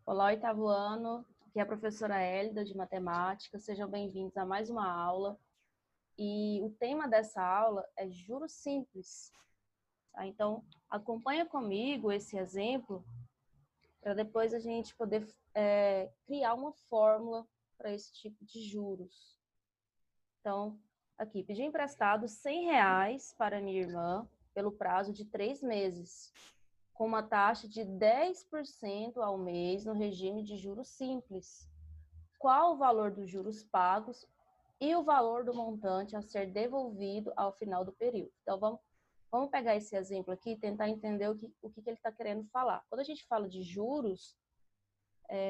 Olá, oitavo ano, aqui é a professora Hélida de Matemática, sejam bem-vindos a mais uma aula. E o tema dessa aula é juros simples. Tá? Então, acompanha comigo esse exemplo para depois a gente poder criar uma fórmula para esse tipo de juros. Então, aqui, pedi emprestado R$ 100 para minha irmã pelo prazo de 3 meses, com uma taxa de 10% ao mês no regime de juros simples. Qual o valor dos juros pagos e o valor do montante a ser devolvido ao final do período? Então, vamos pegar esse exemplo aqui e tentar entender o que ele está querendo falar. Quando a gente fala de juros,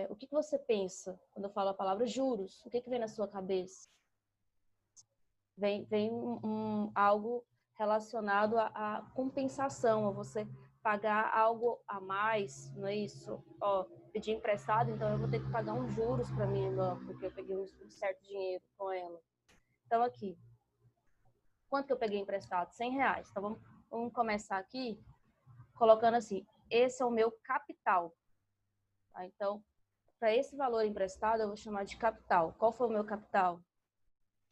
o que você pensa quando eu falo a palavra juros? O que vem na sua cabeça? Vem algo relacionado à compensação, a você pagar algo a mais, não é isso? Ó, pedir emprestado, então eu vou ter que pagar uns juros para minha irmã, porque eu peguei um certo dinheiro com ela. Então, aqui, quanto que eu peguei emprestado? R$ 100. Então, vamos começar aqui colocando assim, esse é o meu capital. Tá? Então, para esse valor emprestado, eu vou chamar de capital. Qual foi o meu capital?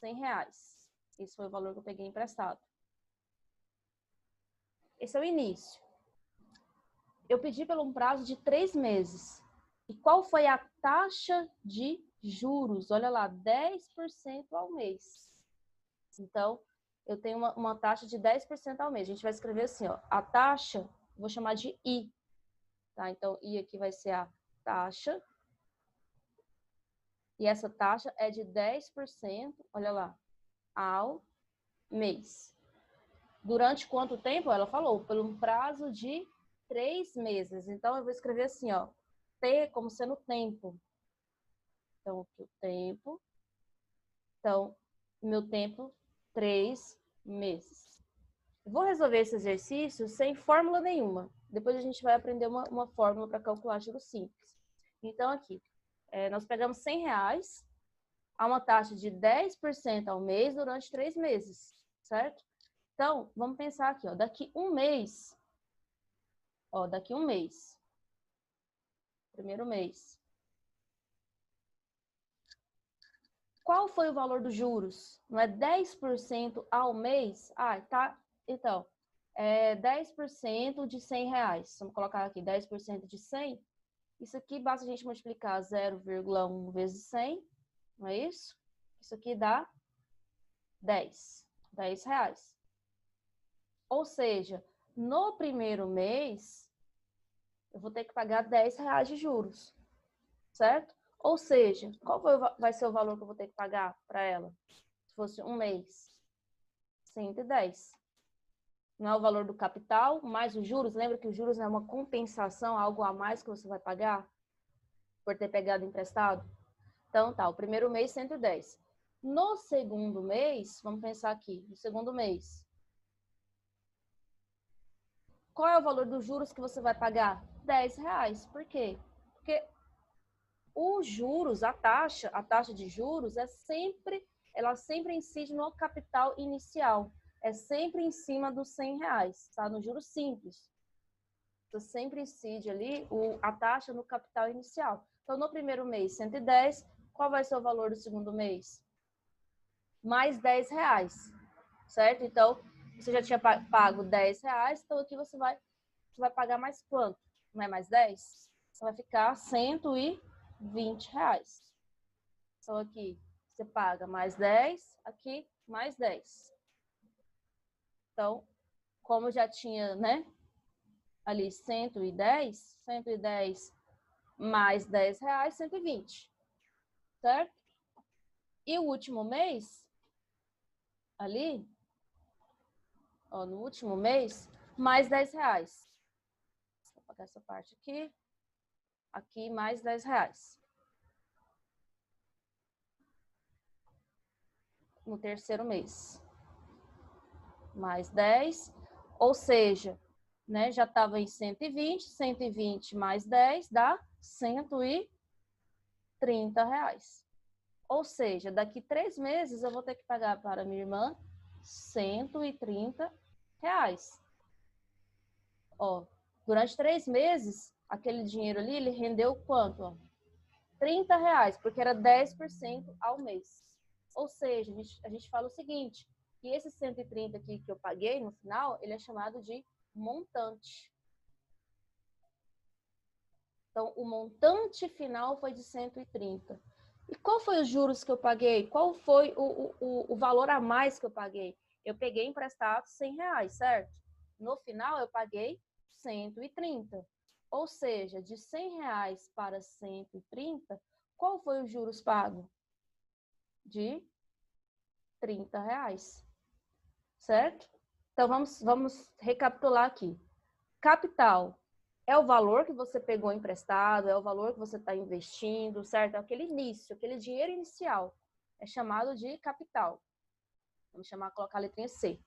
R$ 100. Esse foi o valor que eu peguei emprestado. Esse é o início. Eu pedi pelo um prazo de 3 meses. E qual foi a taxa de juros? Olha lá, 10% ao mês. Então, eu tenho uma taxa de 10% ao mês. A gente vai escrever assim, ó, a taxa, vou chamar de I. Tá? Então, I aqui vai ser a taxa. E essa taxa é de 10%, olha lá, ao mês. Durante quanto tempo? Ela falou, por um prazo de 3 meses. Então, eu vou escrever assim, ó, T como sendo tempo. Então, aqui o tempo. Então, meu tempo, 3 meses. Eu vou resolver esse exercício sem fórmula nenhuma. Depois a gente vai aprender uma fórmula para calcular juros simples. Então, aqui, nós pegamos R$ 100 a uma taxa de 10% ao mês durante 3 meses, certo? Então, vamos pensar aqui, ó, daqui um mês, primeiro mês. Qual foi o valor dos juros? Não é 10% ao mês? Ah, tá. Então, 10% de R$ 100. Vamos colocar aqui 10% de 100. Isso aqui basta a gente multiplicar 0,1 vezes 100, não é isso? Isso aqui dá 10 reais. Ou seja, no primeiro mês, eu vou ter que pagar R$ 10 de juros, certo? Ou seja, qual vai ser o valor que eu vou ter que pagar para ela? Se fosse um mês, 110. Não é o valor do capital, mais os juros. Lembra que os juros é uma compensação, algo a mais que você vai pagar por ter pegado emprestado? Então, tá, o primeiro mês, 110. No segundo mês, vamos pensar aqui, no segundo mês, qual é o valor dos juros que você vai pagar? R$ 10. Por quê? Porque os juros, a taxa de juros ela sempre incide no capital inicial. É sempre em cima dos R$ 100, tá? No juros simples. Você sempre incide ali a taxa no capital inicial. Então, no primeiro mês, 110. Qual vai ser o valor do segundo mês? Mais R$ 10, certo? Então, você já tinha pago R$ 10, então aqui você vai pagar mais quanto? Não é mais 10? Você vai ficar R$ 120. Então, aqui você paga mais 10, aqui mais 10. Então, como já tinha, né, ali 110 mais R$ 10, 120, certo? E o último mês, ali, ó, no último mês, mais R$ 10. Vou apagar essa parte aqui mais R$ 10. No terceiro mês. Mais 10, ou seja, né, já estava em 120 mais 10 dá R$ 130. Ou seja, daqui 3 meses eu vou ter que pagar para minha irmã R$ 130. Ó, durante 3 meses, aquele dinheiro ali, ele rendeu quanto? Ó? R$ 30, porque era 10% ao mês. Ou seja, a gente fala o seguinte, que esse 130 aqui que eu paguei no final, ele é chamado de montante. Então, o montante final foi de 130. E qual foi os juros que eu paguei? Qual foi o valor a mais que eu paguei? Eu peguei emprestado R$ 100, certo? No final, eu paguei 130. Ou seja, de R$ 100 para 130, qual foi os juros pagos? De R$ 30, certo? Então, vamos recapitular aqui. Capital é o valor que você pegou emprestado, é o valor que você está investindo, certo? É aquele início, aquele dinheiro inicial. É chamado de capital. Vamos colocar a letrinha C.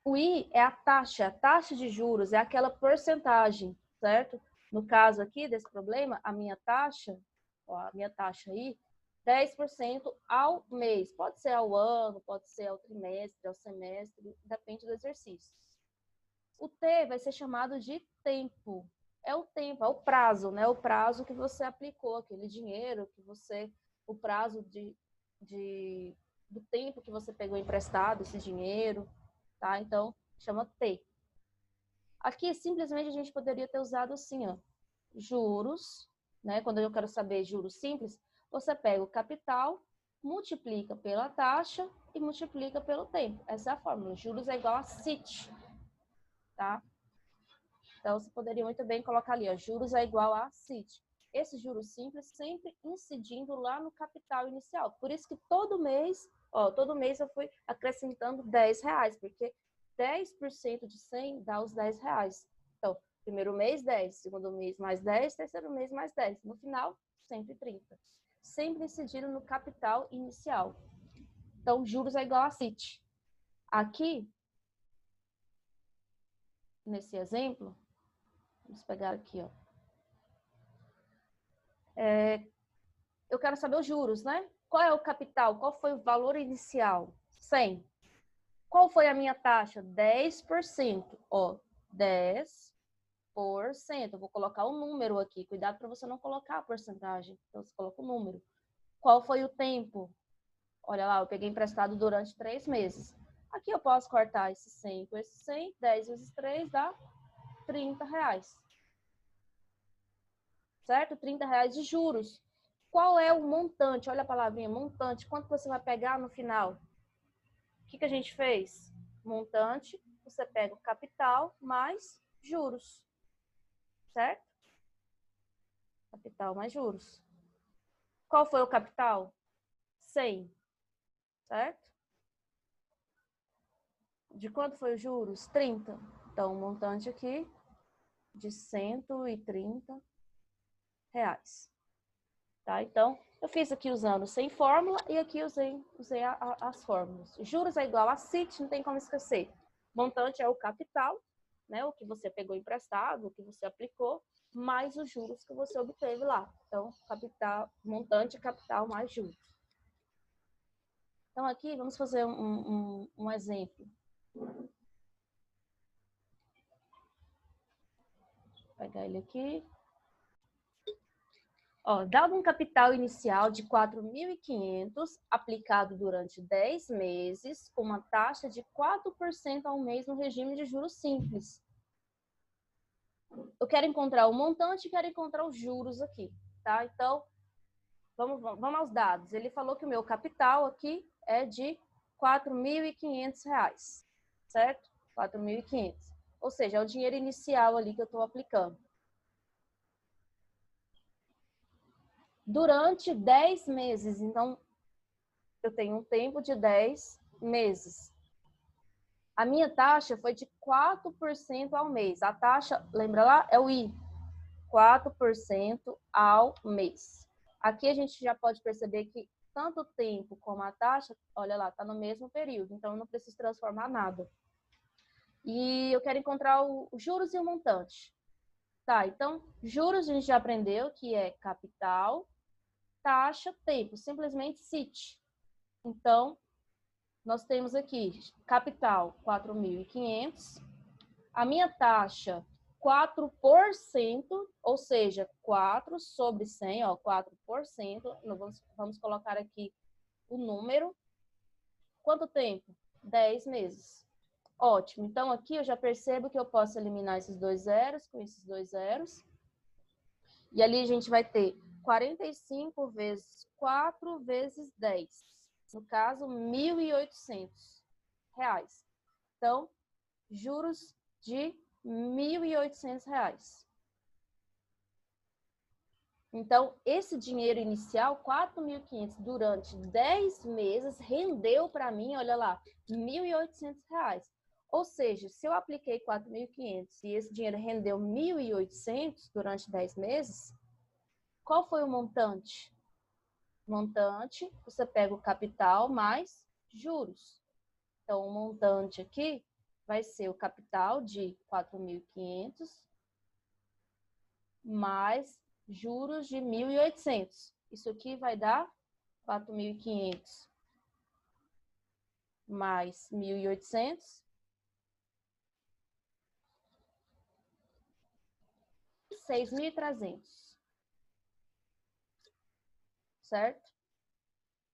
O I é a taxa de juros, é aquela porcentagem, certo? No caso aqui desse problema, a minha taxa, ó, a minha taxa aí, 10% ao mês. Pode ser ao ano, pode ser ao trimestre, ao semestre, depende do exercício. O T vai ser chamado de tempo. É o tempo, é o prazo, né? O prazo que você aplicou, aquele dinheiro que você, o prazo do tempo que você pegou emprestado, esse dinheiro, tá? Então, chama T. Aqui, simplesmente, a gente poderia ter usado assim, ó, juros, né? Quando eu quero saber juros simples, você pega o capital, multiplica pela taxa e multiplica pelo tempo. Essa é a fórmula. Juros é igual a CIT, tá? Então, você poderia muito bem colocar ali, ó, juros é igual a CIT. Esse juros simples sempre incidindo lá no capital inicial. Por isso que todo mês eu fui acrescentando R$ 10, porque 10% de 100 dá os R$ 10. Então, primeiro mês, 10, segundo mês mais 10, terceiro mês mais 10. No final, 130. Sempre incidindo no capital inicial. Então, juros é igual a CIT. Aqui, nesse exemplo, vamos pegar aqui, ó. Eu quero saber os juros, né? Qual é o capital? Qual foi o valor inicial? 100. Qual foi a minha taxa? 10%. Ó, 10%. Eu vou colocar o número aqui. Cuidado para você não colocar a porcentagem. Então, você coloca o número. Qual foi o tempo? Olha lá, eu peguei emprestado durante 3 meses. Aqui eu posso cortar esse 100 com esse 100. 10 vezes 3 dá R$ 30. Certo? R$ 30 de juros. Qual é o montante? Olha a palavrinha, montante. Quanto você vai pegar no final? O que a gente fez? Montante, você pega o capital mais juros. Certo? Capital mais juros. Qual foi o capital? 100. Certo? De quanto foi os juros? 30. Então, o montante aqui de R$ 130. Tá? Então, eu fiz aqui usando sem fórmula e aqui usei as fórmulas. Juros é igual a CIT, não tem como esquecer. Montante é o capital, né? O que você pegou emprestado, o que você aplicou, mais os juros que você obteve lá. Então, capital, montante, capital mais juros. Então, aqui vamos fazer um exemplo. Vou pegar ele aqui. Ó, dado um capital inicial de 4.500, aplicado durante 10 meses, com uma taxa de 4% ao mês no regime de juros simples. Eu quero encontrar o montante e quero encontrar os juros aqui, tá? Então, vamos aos dados. Ele falou que o meu capital aqui é de R$ 4.500, certo? 4.500. Ou seja, é o dinheiro inicial ali que eu estou aplicando. Durante 10 meses. Então, eu tenho um tempo de 10 meses. A minha taxa foi de 4% ao mês. A taxa, lembra lá? É o I. 4% ao mês. Aqui a gente já pode perceber que tanto o tempo como a taxa, olha lá, está no mesmo período. Então, eu não preciso transformar nada. E eu quero encontrar os juros e o montante. Tá, então, juros a gente já aprendeu que é capital, taxa, tempo, simplesmente CIT. Então, nós temos aqui capital 4.500. A minha taxa 4%, ou seja, 4 sobre 100, ó, 4%. Vamos colocar aqui o número. Quanto tempo? 10 meses. Ótimo. Então, aqui eu já percebo que eu posso eliminar esses dois zeros com esses dois zeros. E ali a gente vai ter 45 vezes 4 vezes 10. No caso, R$ 1.800. Então, juros de R$ 1.800. Então, esse dinheiro inicial, 4.500 durante 10 meses, rendeu para mim, olha lá, R$ 1.800. Ou seja, se eu apliquei 4.500 e esse dinheiro rendeu 1.800 durante 10 meses, qual foi o montante? Montante, você pega o capital mais juros. Então, o montante aqui vai ser o capital de 4.500 mais juros de 1.800. Isso aqui vai dar 4.500 mais 1.800. 6.300. Certo?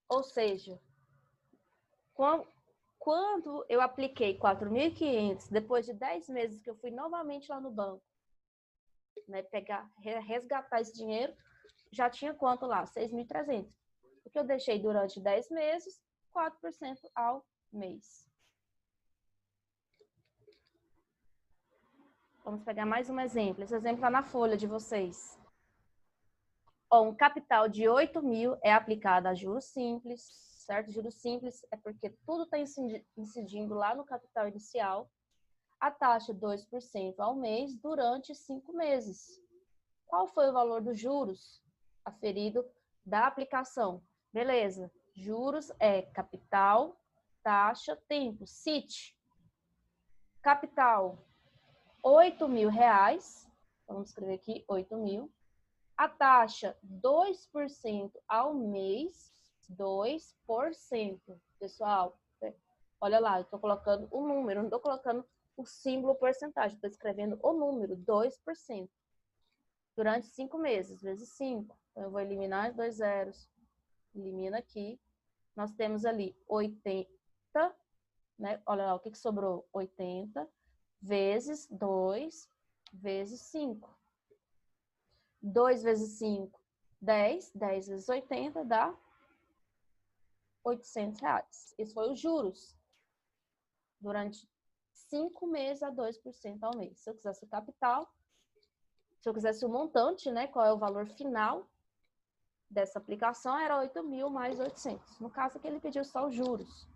Ou seja, quando eu apliquei 4.500, depois de 10 meses que eu fui novamente lá no banco, né, resgatar esse dinheiro, já tinha quanto lá? 6.300. O que eu deixei durante 10 meses, 4% ao mês. Vamos pegar mais um exemplo. Esse exemplo está na folha de vocês. Um capital de 8.000 é aplicado a juros simples, certo? Juros simples é porque tudo está incidindo lá no capital inicial. A taxa 2% ao mês durante 5 meses. Qual foi o valor dos juros aferido da aplicação? Beleza. Juros é capital, taxa, tempo. CIT. Capital, R$ 8.000. Vamos escrever aqui 8.000. A taxa, 2% ao mês. 2%. Pessoal, olha lá, eu estou colocando o número, não estou colocando o símbolo porcentagem, estou escrevendo o número, 2%. Durante 5 meses, vezes 5. Então, eu vou eliminar os dois zeros. Elimina aqui. Nós temos ali 80, né? Olha lá, o que sobrou? 80 vezes 2 vezes 5. 2 vezes 5, 10. 10 vezes 80 dá R$ 800. Esse foi os juros. Durante 5 meses a 2% ao mês. Se eu quisesse o capital, se eu quisesse o montante, né? Qual é o valor final dessa aplicação, era 8.000 mais 800. No caso aqui, ele pediu só os juros.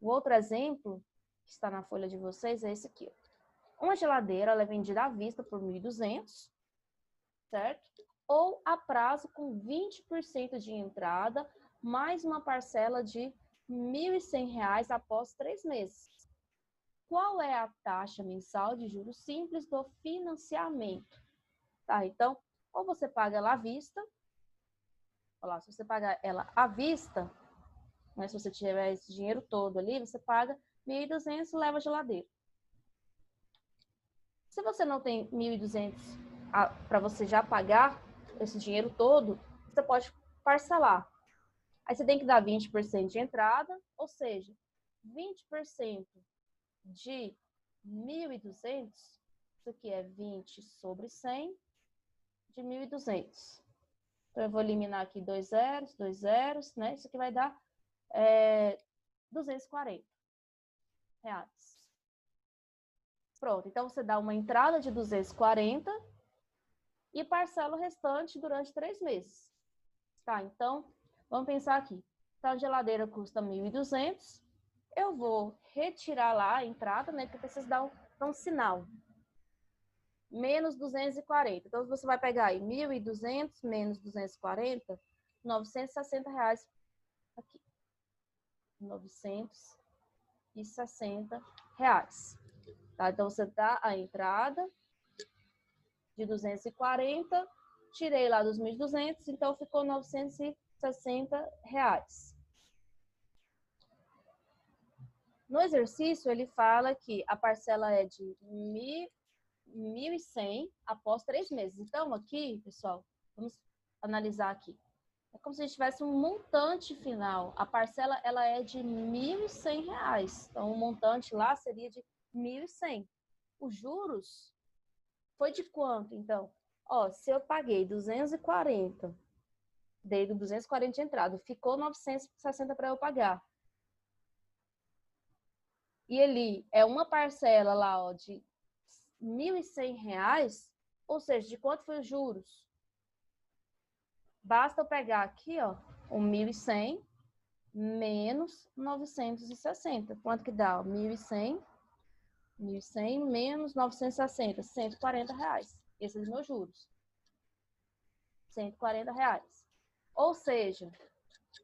O outro exemplo, que está na folha de vocês, é esse aqui. Uma geladeira, ela é vendida à vista por 1.200, certo? Ou a prazo com 20% de entrada, mais uma parcela de R$ 1.100 após 3 meses. Qual é a taxa mensal de juros simples do financiamento? Tá, então, ou você paga ela à vista, olha lá, se você pagar ela à vista, mas se você tiver esse dinheiro todo ali, você paga 1.200 e leva a geladeira. Se você não tem 1.200 para você já pagar esse dinheiro todo, você pode parcelar. Aí você tem que dar 20% de entrada, ou seja, 20% de 1.200, isso aqui é 20 sobre 100 de 1.200. Então, eu vou eliminar aqui dois zeros, né? Isso aqui vai dar R$ 240. Pronto, então você dá uma entrada de 240 e parcela o restante durante 3 meses. Tá, então, vamos pensar aqui. Então, a geladeira custa 1.200. Eu vou retirar lá a entrada, né? Porque eu preciso dar um sinal. Menos 240. Então, você vai pegar aí 1.200 menos 240, R$ 960 aqui. R$ 960. Tá? Então, você dá a entrada de 240, tirei lá dos 1.200, então ficou R$ 960. No exercício, ele fala que a parcela é de 1.100 após 3 meses. Então, aqui, pessoal, vamos analisar aqui. É como se a gente tivesse um montante final. A parcela, ela é de R$ 1.100. Então, o montante lá seria de 1.100. Os juros foi de quanto, então? Ó, se eu paguei 240, dei 240 de entrada, ficou 960 para eu pagar. E ali é uma parcela lá, ó, de R$ 1.100, ou seja, de quanto foi os juros? Basta eu pegar aqui, ó, o 1.100 menos 960. Quanto que dá? 1.100 menos 960, R$ 140. Esses são os meus juros. R$ 140. Ou seja,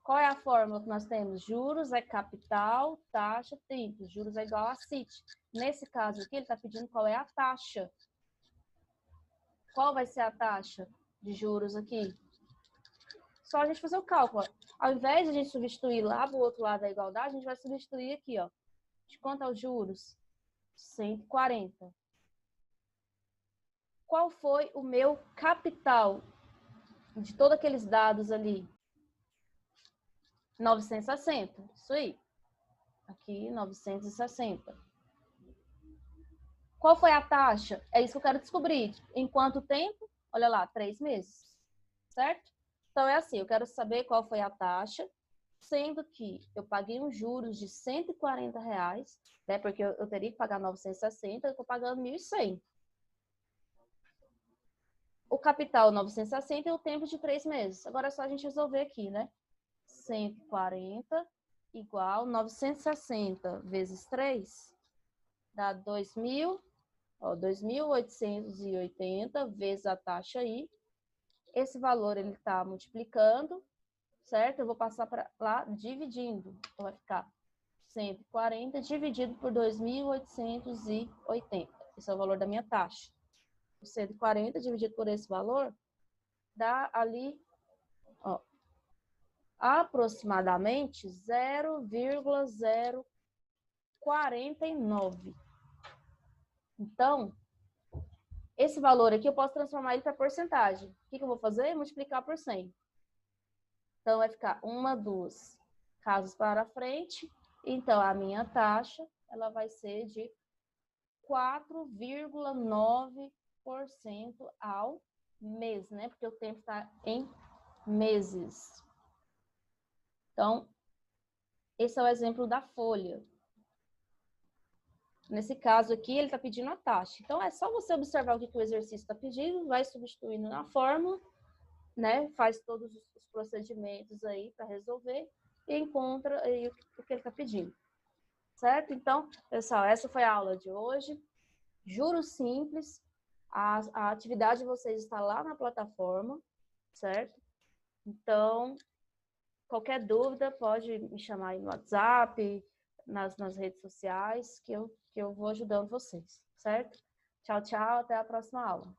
qual é a fórmula que nós temos? Juros é capital, taxa, tempo. Juros é igual a CIT. Nesse caso aqui, ele está pedindo qual é a taxa. Qual vai ser a taxa de juros aqui? Só a gente fazer o cálculo. Ao invés de a gente substituir lá do outro lado da igualdade, a gente vai substituir aqui, ó. De quanto é os juros? 140. Qual foi o meu capital de todos aqueles dados ali? 960. Isso aí. Aqui, 960. Qual foi a taxa? É isso que eu quero descobrir. Em quanto tempo? Olha lá, 3 meses. Certo? Então, é assim, eu quero saber qual foi a taxa, sendo que eu paguei uns juros de R$ 140, né? Porque eu teria que pagar 960, eu estou pagando 1.100. O capital 960 e o tempo de 3 meses. Agora é só a gente resolver aqui, né? 140 igual 960 vezes 3 dá 2.880 vezes a taxa aí. Esse valor ele está multiplicando, certo? Eu vou passar para lá dividindo. Então vai ficar 140 dividido por 2.880. Esse é o valor da minha taxa. 140 dividido por esse valor dá ali, ó, aproximadamente 0,049. Então, esse valor aqui eu posso transformar ele para porcentagem. O que eu vou fazer? Multiplicar por 100. Então, vai ficar 1, 2 casas para frente. Então, a minha taxa ela vai ser de 4,9% ao mês, né? Porque o tempo está em meses. Então, esse é o exemplo da folha. Nesse caso aqui, ele está pedindo a taxa. Então, é só você observar o que o exercício está pedindo, vai substituindo na fórmula, né? Faz todos os procedimentos aí para resolver e encontra aí o que ele está pedindo. Certo? Então, pessoal, essa foi a aula de hoje. Juros simples. A atividade de vocês está lá na plataforma, certo? Então, qualquer dúvida, pode me chamar aí no WhatsApp, nas redes sociais, que eu vou ajudando vocês, certo? Tchau, tchau, até a próxima aula.